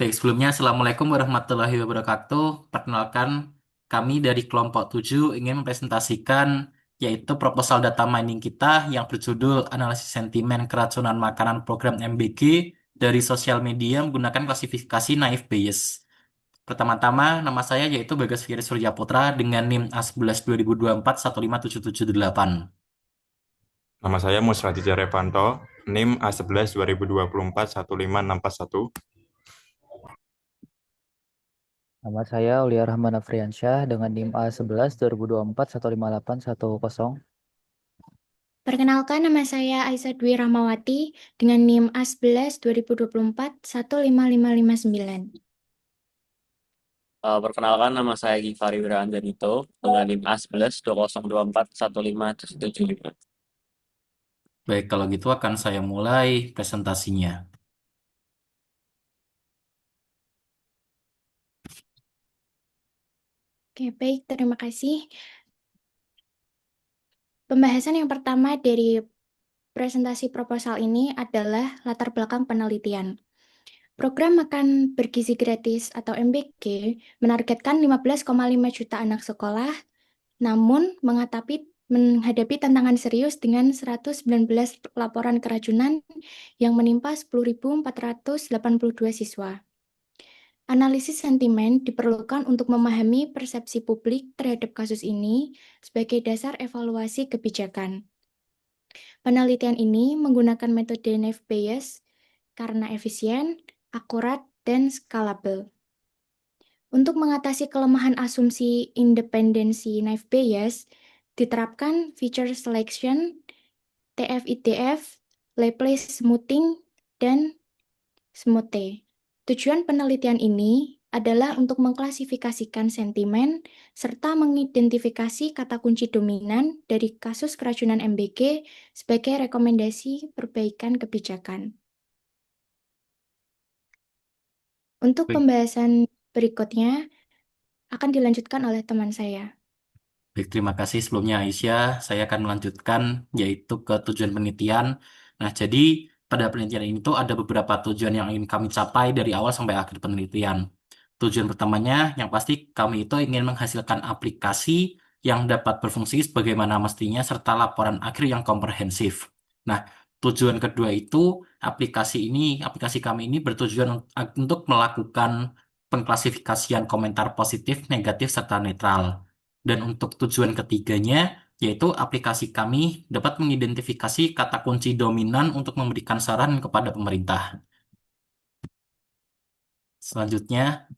Baik, sebelumnya Assalamualaikum warahmatullahi wabarakatuh. Perkenalkan, kami dari kelompok 7 ingin mempresentasikan yaitu proposal data mining kita yang berjudul Analisis Sentimen Keracunan Makanan Program MBG dari Sosial Media menggunakan klasifikasi Naive Bayes. Pertama-tama, nama saya yaitu Bagas Fikri Surya Putra dengan NIM A11 2024 15778. Nama saya Musradi Jarevanto, NIM A11 2024 15641. Nama saya Aulia Rahman Afriansyah dengan NIM A11 2024 15810. Perkenalkan, nama saya Aisyah Dwi Rahmawati dengan NIM A11 2024 15559. Perkenalkan, nama saya Givari Wiraanjanito dengan NIM A11 2024 15775. Baik, kalau gitu akan saya mulai presentasinya. Oke, baik, terima kasih. Pembahasan yang pertama dari presentasi proposal ini adalah latar belakang penelitian. Program Makan Bergizi Gratis atau MBG menargetkan 15,5 juta anak sekolah, namun menghadapi tantangan serius dengan 119 laporan keracunan yang menimpa 10.482 siswa. Analisis sentimen diperlukan untuk memahami persepsi publik terhadap kasus ini sebagai dasar evaluasi kebijakan. Penelitian ini menggunakan metode Naive Bayes karena efisien, akurat, dan scalable. Untuk mengatasi kelemahan asumsi independensi Naive Bayes, diterapkan feature selection, TF-IDF, Laplace smoothing, dan SMOOThe. Tujuan penelitian ini adalah untuk mengklasifikasikan sentimen serta mengidentifikasi kata kunci dominan dari kasus keracunan MBG sebagai rekomendasi perbaikan kebijakan. Untuk Baik. pembahasan berikutnya akan dilanjutkan oleh teman saya. Baik, terima kasih sebelumnya Aisyah. Saya akan melanjutkan yaitu ke tujuan penelitian. Nah, jadi pada penelitian ini tuh ada beberapa tujuan yang ingin kami capai dari awal sampai akhir penelitian. Tujuan pertamanya yang pasti kami itu ingin menghasilkan aplikasi yang dapat berfungsi sebagaimana mestinya serta laporan akhir yang komprehensif. Nah, tujuan kedua itu aplikasi kami ini bertujuan untuk melakukan pengklasifikasian komentar positif, negatif, serta netral. Dan untuk tujuan ketiganya, yaitu aplikasi kami dapat mengidentifikasi kata kunci dominan untuk memberikan saran kepada pemerintah. Selanjutnya,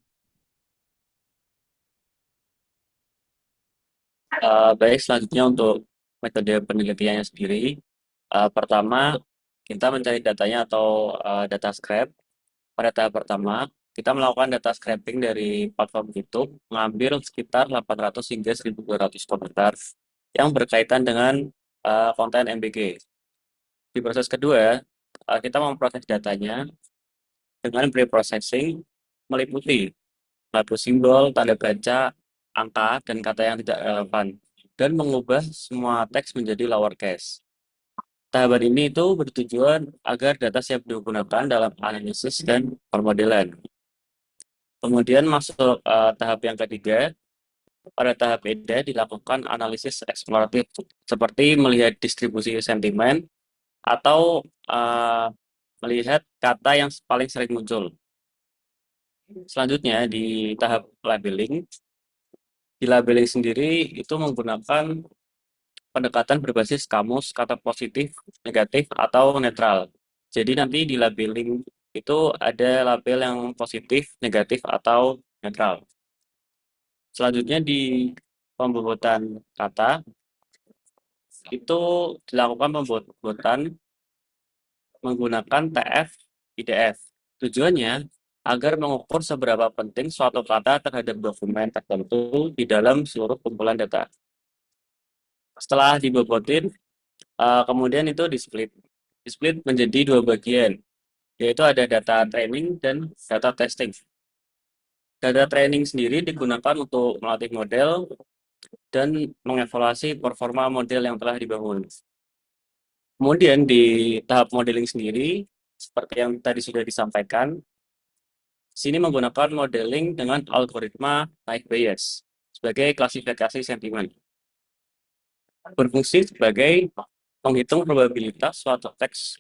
Baik, selanjutnya untuk metode penelitiannya sendiri. Pertama, kita mencari datanya atau data scrap. Pada tahap pertama, kita melakukan data scraping dari platform YouTube, mengambil sekitar 800 hingga 1.200 komentar yang berkaitan dengan konten MBG. Di proses kedua, kita memproses datanya dengan pre-processing meliputi label simbol, tanda baca, angka, dan kata yang tidak relevan, dan mengubah semua teks menjadi lowercase. Tahapan ini itu bertujuan agar data siap digunakan dalam analisis dan permodelan. Kemudian masuk tahap yang ketiga. Pada tahap ini dilakukan analisis eksploratif seperti melihat distribusi sentimen atau melihat kata yang paling sering muncul. Selanjutnya di tahap labeling. Di labeling sendiri itu menggunakan pendekatan berbasis kamus kata positif, negatif, atau netral. Jadi nanti di labeling itu ada label yang positif, negatif, atau netral. Selanjutnya di pembobotan kata, itu dilakukan pembobotan menggunakan TF IDF. Tujuannya agar mengukur seberapa penting suatu kata terhadap dokumen tertentu di dalam seluruh kumpulan data. Setelah dibobotin, kemudian itu di-split menjadi dua bagian, yaitu ada data training dan data testing. Data training sendiri digunakan untuk melatih model dan mengevaluasi performa model yang telah dibangun. Kemudian di tahap modeling sendiri, seperti yang tadi sudah disampaikan, Sini menggunakan modeling dengan algoritma Naive Bayes sebagai klasifikasi sentimen. Berfungsi sebagai menghitung probabilitas suatu teks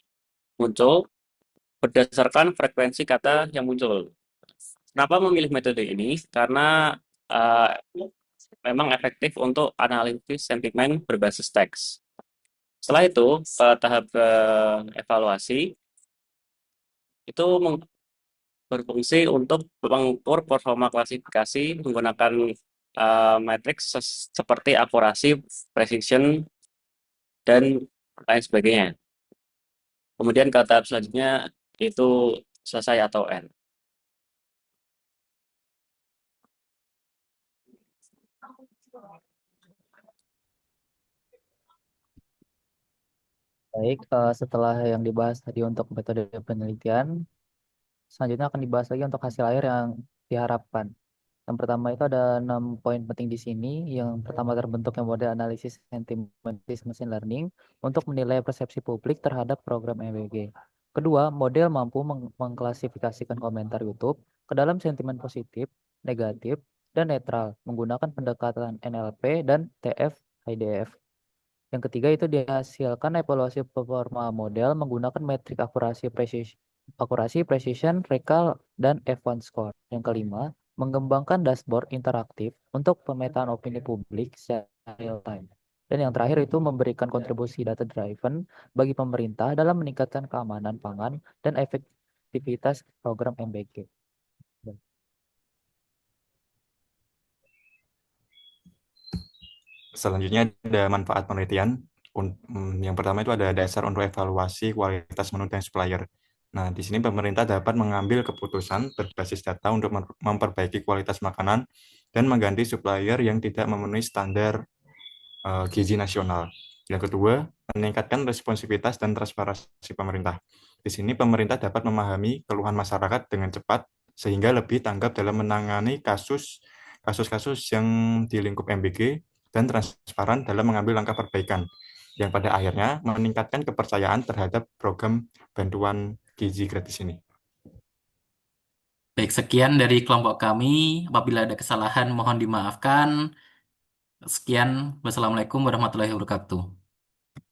muncul berdasarkan frekuensi kata yang muncul. Kenapa memilih metode ini? Karena uh, memang efektif untuk analisis sentimen berbasis teks. Setelah itu, tahap evaluasi itu berfungsi untuk mengukur performa klasifikasi menggunakan matriks seperti akurasi, precision, dan lain sebagainya. Kemudian ke tahap selanjutnya itu selesai atau N. Baik, setelah yang dibahas tadi untuk metode penelitian, selanjutnya akan dibahas lagi untuk hasil akhir yang diharapkan. Yang pertama itu ada 6 poin penting di sini. Yang pertama terbentuknya model analisis sentimen machine learning untuk menilai persepsi publik terhadap program MWG. Kedua, model mampu mengklasifikasikan komentar YouTube ke dalam sentimen positif, negatif, dan netral menggunakan pendekatan NLP dan TF-IDF. Yang ketiga itu dihasilkan evaluasi performa model menggunakan metrik akurasi, precision, recall, dan F1 score. Yang kelima, mengembangkan dashboard interaktif untuk pemetaan opini publik secara real time. Dan yang terakhir itu memberikan kontribusi data driven bagi pemerintah dalam meningkatkan keamanan pangan dan efektivitas program MBG. Selanjutnya ada manfaat penelitian. Yang pertama itu ada dasar untuk evaluasi kualitas menu dan supplier. Nah, di sini pemerintah dapat mengambil keputusan berbasis data untuk memperbaiki kualitas makanan dan mengganti supplier yang tidak memenuhi standar gizi nasional. Yang kedua, meningkatkan responsivitas dan transparansi pemerintah. Di sini pemerintah dapat memahami keluhan masyarakat dengan cepat sehingga lebih tanggap dalam menangani kasus-kasus yang di lingkup MBG dan transparan dalam mengambil langkah perbaikan yang pada akhirnya meningkatkan kepercayaan terhadap program bantuan gizi gratis ini. Baik, sekian dari kelompok kami. Apabila ada kesalahan, mohon dimaafkan. Sekian, wassalamualaikum warahmatullahi wabarakatuh.